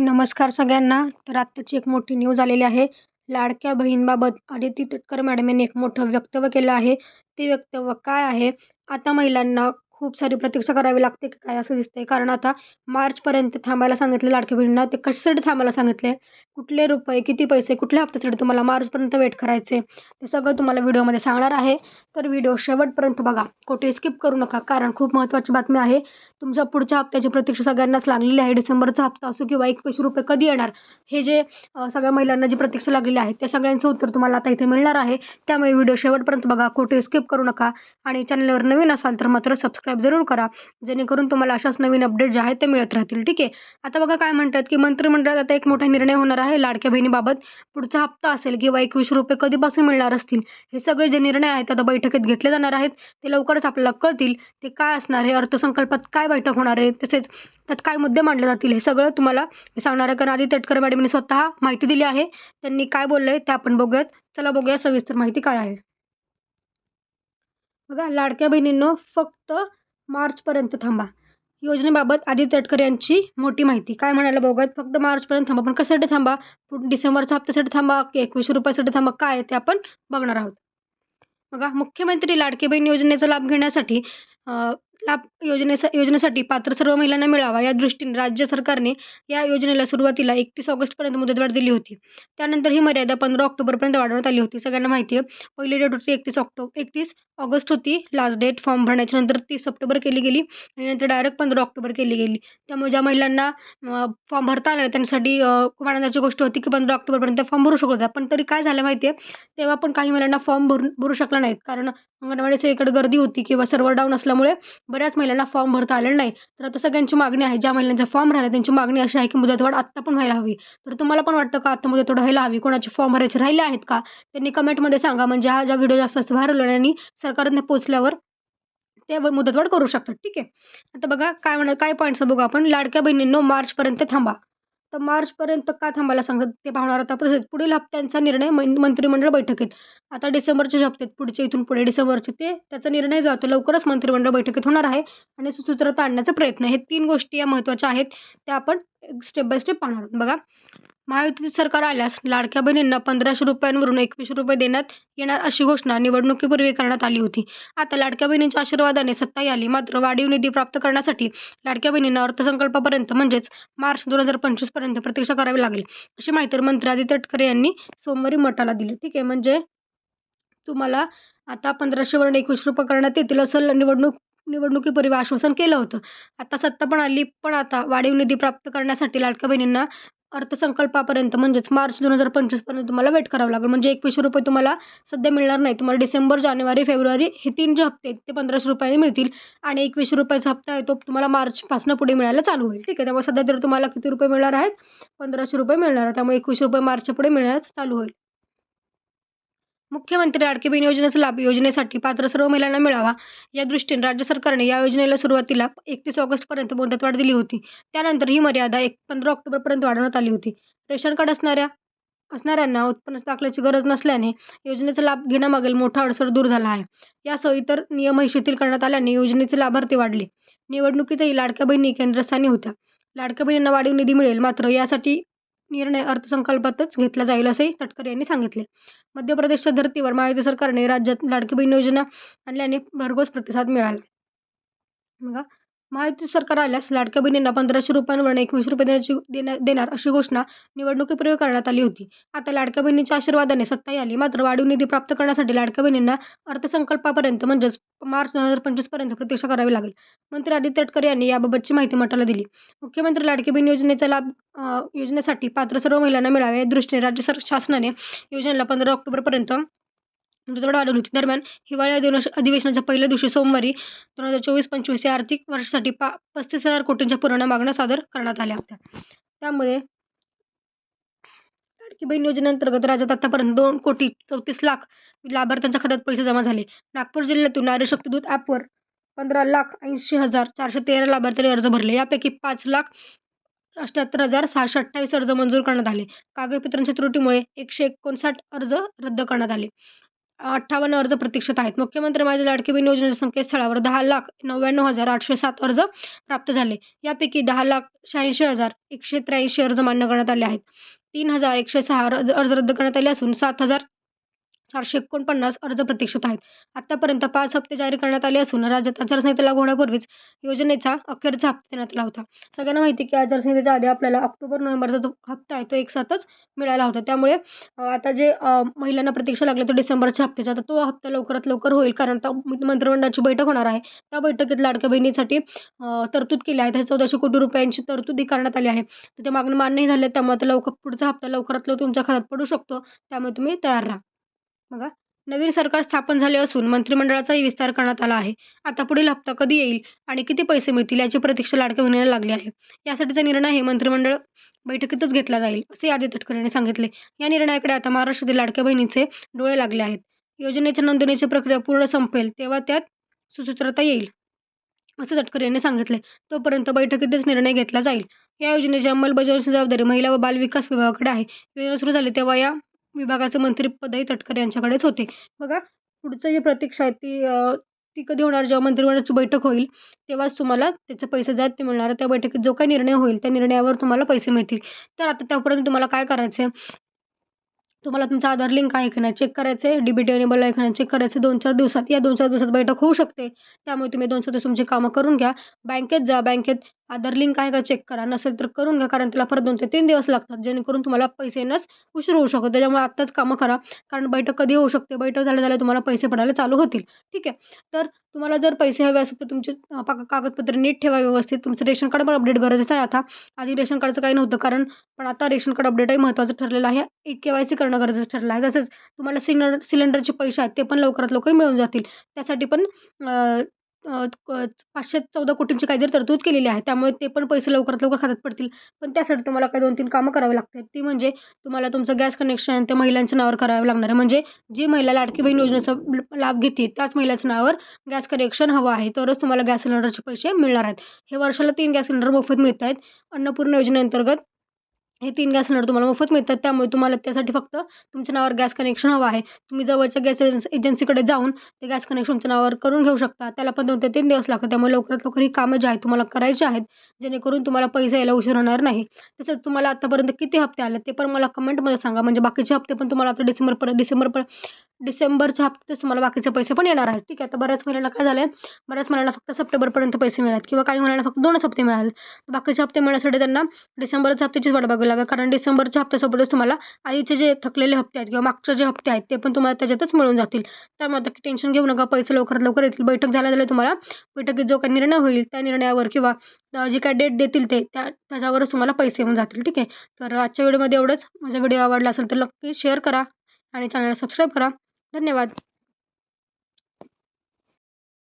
नमस्कार सगळ्यांना. तर आत्ताची एक मोठी न्यूज आलेली आहे. लाडक्या बहीणबाबत आदिती तटकरे मॅडम यांनी एक मोठं वक्तव्य केलं आहे. ते वक्तव्य काय आहे? आता महिलांना खूप सारी प्रतीक्षा करावी लागते की काय असं दिसतंय. कारण आता मार्चपर्यंत थांबायला सांगितले लाडक्या बहिणींना. ते कशासाठी थांबायला सांगितले? कुठले रुपये, किती पैसे, कुठल्या हप्त्यासाठी तुम्हाला मार्चपर्यंत वेट करायचे? ते सगळं तुम्हाला व्हिडिओमध्ये सांगणार आहे. तर व्हिडिओ शेवटपर्यंत बघा. कुठे स्किप करू नका. कारण खूप महत्त्वाची बातमी आहे. तुमच्या पुढच्या हप्त्याची प्रतीक्षा सगळ्यांनाच लागलेली आहे. डिसेंबरचा हप्ता असो किंवा ₹21 कधी येणार? हे जे सगळ्या महिलांना जी प्रतीक्षा लागलेली आहे, त्या सगळ्यांचं उत्तर तुम्हाला आता इथे मिळणार आहे. त्यामुळे व्हिडिओ शेवटपर्यंत बघा. कुठे स्किप करू नका. आणि चॅनलवर नवीन असाल तर मात्र सबस्क्राईब जरूर करा. जेणेकरून तुम्हाला अशाच नवीन अपडेट जे आहेत ते मिळत राहतील. ठीक आहे. आता बघा काय म्हणतात, की मंत्रिमंडळात आता एक मोठा निर्णय होणार आहे लाडक्या बहिणीबाबत. पुढचा हप्ता असेल किंवा ₹21 कधीपासून मिळणार असतील, हे सगळे जे निर्णय आहेत आता बैठकीत घेतले जाणार आहेत. ते लवकरच आपल्याला कळतील. ते काय असणार आहे, अर्थसंकल्पात काय बैठक होणार आहे, तसेच त्यात काय मुद्दे मांडले जातील, हे सगळं तुम्हाला मी सांगणार आहे. कारण आदिती तटकरे मॅडमनी स्वतः माहिती दिली आहे. त्यांनी काय बोललंय ते आपण बघूयात. चला बघूया सविस्तर माहिती काय आहे. बघा, लाडक्या बहिणींनो, फक्त मार्चपर्यंत थांबा. योजनेबाबत आदिती तटकरे यांची मोठी माहिती. काय म्हणायला बघूयात. फक्त मार्चपर्यंत थांबा. पण कशासाठी थांबा? डिसेंबरच्या हप्त्यासाठी थांबा की ₹21 थांबा? काय आहे ते आपण बघणार आहोत. बघा, मुख्यमंत्री लाडकी बहीण योजनेचा लाभ घेण्यासाठी अ, योजनेसाठी पात्र सर्व महिलांना मिळावा या दृष्टीने राज्य सरकारने या योजनेला सुरुवातीला 31 ऑगस्टपर्यंत मुदतवाढ दिली होती. त्यानंतर ही मर्यादा 15 ऑक्टोबरपर्यंत वाढवण्यात आली होती. सगळ्यांना माहिती आहे. पहिली डेट होती 31 ऑगस्ट होती लास्ट डेट फॉर्म भरण्याची. नंतर 30 सप्टेंबर केली गेली आणि नंतर डायरेक्ट 15 ऑक्टोबर केली गेली. त्यामुळे ज्या महिलांना फॉर्म भरता आला नाही त्यांच्यासाठी खूप आनंदाची गोष्ट होती की 15 ऑक्टोबरपर्यंत फॉर्म भरू शकत होता. पण तरी काय झालं माहिती आहे, तेव्हा पण काही महिलांना फॉर्म भरू शकला नाहीत. कारण अंगणवाडी सेवेकडे गर्दी होती किंवा सर्व्हर डाऊन असल्यामुळे बऱ्याच महिलांना फॉर्म भरता आलेला नाही. तर आता सगळ्यांची मागणी आहे, ज्या महिलांचा फॉर्म राहिला त्यांची मागणी अशी आहे की मुदतवाढ आत्ता पण व्हायला हवी. तर तुम्हाला पण वाटतं का आत्ता मुदतवाढ व्हायला हवी? कोणाचे फॉर्म भरायचे राहिले आहेत का? त्यांनी कमेंटमध्ये सांगा. म्हणजे हा ज्या व्हिडिओ जास्त जास्त व्हायरल होईल आणि सरकारने पोहोचल्यावर ते मुदतवाढ करू शकतात. ठीक आहे. आता बघा काय पॉईंट्स बघू आपण. लाडक्या बहिणींनो, मार्चपर्यंत थांबा. तर मार्चपर्यंत का थांबायला सांगतात ते पाहणार आहोत. तसेच पुढील हप्त्यांचा निर्णय मंत्रिमंडळ बैठकीत. आता डिसेंबरचे जे हप्ते पुढचे इथून पुढे डिसेंबरचे त्याचा निर्णय जो आहे तो लवकरच मंत्रिमंडळ बैठकीत होणार आहे आणि सुसूत्रता आणण्याचा प्रयत्न. हे 3 गोष्टी या महत्त्वाच्या आहेत. त्या आपण स्टेप बाय स्टेप पाहणार आहोत. बघा, महायुतीचे सरकार आल्यास लाडक्या बहिणींना ₹1500वरून ₹21 देण्यात येणार अशी घोषणा निवडणुकीपूर्वी करण्यात आली होती. आता लाडक्या बहिणींच्या आशीर्वादाने सत्ता आली. मात्र वाढीव निधी प्राप्त करण्यासाठी लाडक्या बहिणींना अर्थसंकल्पापर्यंत म्हणजेच मार्च 2025 पर्यंत प्रतीक्षा करावी लागेल, अशी माहिती मंत्री आदिती तटकरे यांनी सोमवारी मटाला दिली. ठीक आहे. म्हणजे तुम्हाला आता 1500वरून ₹21 करण्यात येतील असं निवडणुकीपूर्वी आश्वासन केलं होतं. आता सत्ता पण आली, पण आता वाढीव निधी प्राप्त करण्यासाठी लाडक्या बहिणींना अर्थसंकल्पापर्यंत म्हणजेच मार्च 2025 पर्यंत तुम्हाला वेट करावं लागेल. म्हणजे ₹21 तुम्हाला सध्या मिळणार नाही. तुम्हाला डिसेंबर, जानेवारी, फेब्रुवारी हे 3 जे हप्ते आहेत ते ₹1500 मिळतील आणि ₹21 हप्ता आहे तो तुम्हाला मार्चपासून पुढे मिळायला चालू होईल. ठीक आहे. त्यामुळे सध्या तर तुम्हाला किती रुपये मिळणार आहेत? ₹1500 मिळणार आहेत. त्यामुळे ₹21 मार्चच्या पुढे मिळायला चालू होईल. मुख्यमंत्री लाडकी बहीण योजनेचा लाभ योजनेसाठी पात्र सर्व महिलांना मिळावा या दृष्टीने राज्य सरकारने या योजनेला सुरुवातीला 31 ऑगस्टपर्यंत मुदतवाढ दिली होती. त्यानंतर ही मर्यादा 15 ऑक्टोबरपर्यंत वाढवण्यात आली होती. रेशन कार्ड असणाऱ्यांना उत्पन्न दाखल्याची गरज नसल्याने योजनेचा लाभ घेण्यामागील मोठा अडसर दूर झाला आहे. यासह इतर नियमही शिथिल करण्यात आल्याने योजनेचे लाभार्थी वाढले. निवडणुकीतही लाडक्या बहिणी केंद्रस्थानी होत्या. लाडक्या बहिणींना वाढीव निधी मिळेल, मात्र यासाठी निर्णय अर्थसंकल्पातच घेतला जाईल, असेही तटकरे यांनी सांगितले. मध्य प्रदेशच्या धर्तीवर महायुती सरकारने राज्यात लाडकी बहीण योजना आणल्याने भरघोस प्रतिसाद मिळाला. बघा, महायुती सरकार आल्यास लाडक्या बहिणींना ₹1500वरून ₹21 देणार अशी घोषणा निवडणुकीपूर्वी करण्यात आली होती. आता लाडक्या बहिणींच्या आशीर्वादाने सत्ता आली. मात्र वाढीव निधी प्राप्त करण्यासाठी लाडक्या बहिणींना अर्थसंकल्पापर्यंत म्हणजेच मार्च 2025 पर्यंत प्रतीक्षा करावी लागेल. मंत्री आदिती तटकरे यांनी याबाबतची माहिती मटाला दिली. मुख्यमंत्री लाडकी बहीण योजनेचा लाभ योजनेसाठी पात्र सर्व महिलांना मिळावा या दृष्टीने राज्य शासनाने योजनेला 15 ऑक्टोबरपर्यंत मुदतवाढ वाढवली होती. दरम्यान हिवाळी अधिवेशनाच्या पहिल्या दिवशी सोमवारी 2024-25 या आर्थिक वर्षासाठी 35,000 कोटींच्या पुरवण्या मागण्या सादर करण्यात आल्या होत्या. त्यामुळे लाडकी बहीण योजनेअंतर्गत राज्यात आतापर्यंत 2,34,00,000 लाभार्थ्यांच्या खात्यात पैसे जमा झाले. नागपूर जिल्ह्यातून नारी शक्ती दूत ॲपवर 15,80,413 लाभार्थ्यांनी अर्ज भरले. यापैकी 5,78,628 अर्ज मंजूर करण्यात आले. कागदपत्रांच्या त्रुटीमुळे 159 अर्ज रद्द करण्यात आले. 58 अर्ज प्रतीक्षित आहेत. मुख्यमंत्री माझी लाडकी बहीण योजनेच्या संकेतस्थळावर 10,99,807 अर्ज प्राप्त झाले. यापैकी 10,86,183 अर्ज मान्य करण्यात आले आहेत. 3,106 अर्ज रद्द करण्यात आले असून 7,449 अर्ज प्रतीक्षित आहेत. आतापर्यंत 5 हप्ते जारी करण्यात आले असून राज्यात आचारसंहिता लागू होण्यापूर्वीच योजनेचा अखेरचा हप्ता देण्यात आला होता. सगळ्यांना माहिती की आचारसंहितेच्या आधी आपल्याला ऑक्टोबर-नोव्हेंबरचा जो हप्ता आहे तो एकसाथच मिळाला होता. त्यामुळे आता जे महिलांना प्रतीक्षा लागली तर डिसेंबरच्या हप्त्याचा, तर तो हप्ता लवकरात लवकर होईल. कारण आता मंत्रिमंडळाची बैठक होणार आहे. त्या बैठकीत लाडक्या बहिणीसाठी तरतूद केली आहे. 1400 कोटी रुपयांची तरतूदही करण्यात आली आहे. तर ते मागणी मान्यही झाली आहे. त्यामुळे आता पुढचा हप्ता लवकरात लवकर तुमच्या खात्यात पडू शकतो. त्यामुळे तुम्ही तयार राहा. बघा, नवीन सरकार स्थापन झाले असून मंत्रिमंडळाचाही विस्तार करण्यात आला आहे. आता पुढील हप्ता कधी येईल आणि किती पैसे मिळतील याची प्रतीक्षा लाडक्या बहिणीला लागली आहे. यासाठीचा निर्णय हे मंत्रिमंडळ बैठकीतच घेतला जाईल, असे आदित्य तटकरे यांनी सांगितले. या निर्णयाकडे आता महाराष्ट्रातील लाडक्या बहिणींचे डोळे लागले आहेत. योजनेच्या नोंदणीची प्रक्रिया पूर्ण संपेल तेव्हा त्यात सुसूत्रता येईल, असं तटकरे यांनी सांगितले. तोपर्यंत बैठकीतच निर्णय घेतला जाईल. या योजनेची अंमलबजावणीची जबाबदारी महिला व बालविकास विभागाकडे आहे. योजना सुरू झाली तेव्हा या विभागाचं मंत्रिपदही तटकरे यांच्याकडेच होते. बघा, पुढचं जी प्रतीक्षा आहे ती कधी होणार? जेव्हा मंत्रिमंडळाची बैठक होईल तेव्हाच तुम्हाला त्याचे पैसे जे आहेत ते मिळणार. त्या बैठकीत जो काही निर्णय होईल त्या निर्णयावर तुम्हाला पैसे मिळतील. तर आता त्यापर्यंत तुम्हाला काय करायचं आहे? तुम्हाला तुमचा आधार लिंक आहे की नाही चेक करायचं आहे. DBT एनेबल आहे की नाही चेक करायचं 2-4 दिवसात. या 2-4 दिवसात बैठक होऊ शकते. त्यामुळे तुम्ही 2-4 दिवस तुमची कामं करून घ्या. बँकेत जा, बँकेत आधार लिंक आहे का चेक करा. नसेल तर करून घ्या, कारण त्याला परत 2 ते 3 दिवस लागतात, जेणेकरून तुम्हाला पैसे येण्यास उशीर होऊ शकतो. त्याच्यामुळे आत्ताच कामं करा, कारण बैठक कधी होऊ शकते. बैठक झाल्या तुम्हाला पैसे पडायला चालू होतील. ठीक आहे. तर तुम्हाला जर पैसे हवे असेल तर तुमचे कागदपत्र नीट ठेवा व्यवस्थित. तुमचं रेशन कार्ड पण अपडेट गरजेचं आहे आता. आधी रेशन कार्डचं काही नव्हतं, पण आता रेशन कार्ड अपडेटही महत्त्वाचं ठरलेलं आहे. KYC करणं गरजेचं ठरलं आहे. तसेच तुम्हाला सिलेंडरचे पैसे आहेत ते पण लवकरात लवकर मिळून जातील. त्यासाठी पण 514 कोटींची काहीतरी तरतूद केलेली आहे. त्यामुळे ते पण पैसे लवकरात लवकर खात्यात पडतील. पण त्यासाठी तुम्हाला काही 2-3 कामं करावी लागतात. ती म्हणजे तुम्हाला तुमचं गॅस कनेक्शन त्या महिलांच्या नावावर करावं लागणार आहे. म्हणजे जी महिला लाडकी बहीण योजनेचा लाभ घेते त्याच महिलाच्या नावावर गॅस कनेक्शन हवं आहे, तरच तुम्हाला गॅस सिलेंडरचे पैसे मिळणार आहेत. हे वर्षाला 3 गॅस सिलेंडर मोफत मिळत आहेत. अन्नपूर्णा योजनेअंतर्गत हे 3 गॅस सिलेंडर तुम्हाला मोफत मिळतात. त्यामुळे तुम्हाला त्यासाठी फक्त तुमच्या नावावर गॅस कनेक्शन हवं आहे. तुम्ही जवळच्या गॅस एजन्सीकडे जाऊन ते गॅस कनेक्शन तुमच्या नावावर करून घेऊ शकता. त्याला पण 2 ते 3 दिवस लागतात. त्यामुळे लवकरात लवकर ही कामं जी आहेत तुम्हाला करायची आहेत, जेणेकरून तुम्हाला पैसे यायला उशीर होणार नाही. तसंच तुम्हाला आतापर्यंत किती हप्ते आले ते पण मला कमेंटमध्ये सांगा. म्हणजे बाकीचे हप्ते पण तुम्हाला आता डिसेंबरच्या हप्त्यातच तुम्हाला बाकीचे पैसे पण येणार आहेत. ठीक आहे. तर बऱ्याच महिन्यांना काय झालं आहे, बऱ्याच महिन्यांना फक्त सप्टेंबरपर्यंत पैसे मिळाले किंवा काही महिन्यांना फक्त 2च हप्ते मिळाले. बाकीचे हप्ते मिळण्यासाठी त्यांना डिसेंबरच्या हप्त्याचीच वाट बघावी लागेल, कारण डिसेंबरच्या हप्त्यासोबतच तुम्हाला आधीचे जे थकलेले हप्ते आहेत किंवा मागचे जे हप्ते आहेत ते पण तुम्हाला त्याच्यातच मिळून जातील. त्यामुळे आता टेन्शन घेऊ नका, पैसे लवकरात लवकर येतील. बैठक झाल्या तुम्हाला बैठकीत जो काही निर्णय होईल त्या निर्णयावर किंवा जी काय डेट देतील त्याच्यावरच तुम्हाला पैसे येऊन जातील. ठीक आहे. तर आजच्या व्हिडिओमध्ये एवढंच. माझा व्हिडिओ आवडला असेल तर नक्की शेअर करा आणि चॅनलला सबस्क्राईब करा. धन्यवाद.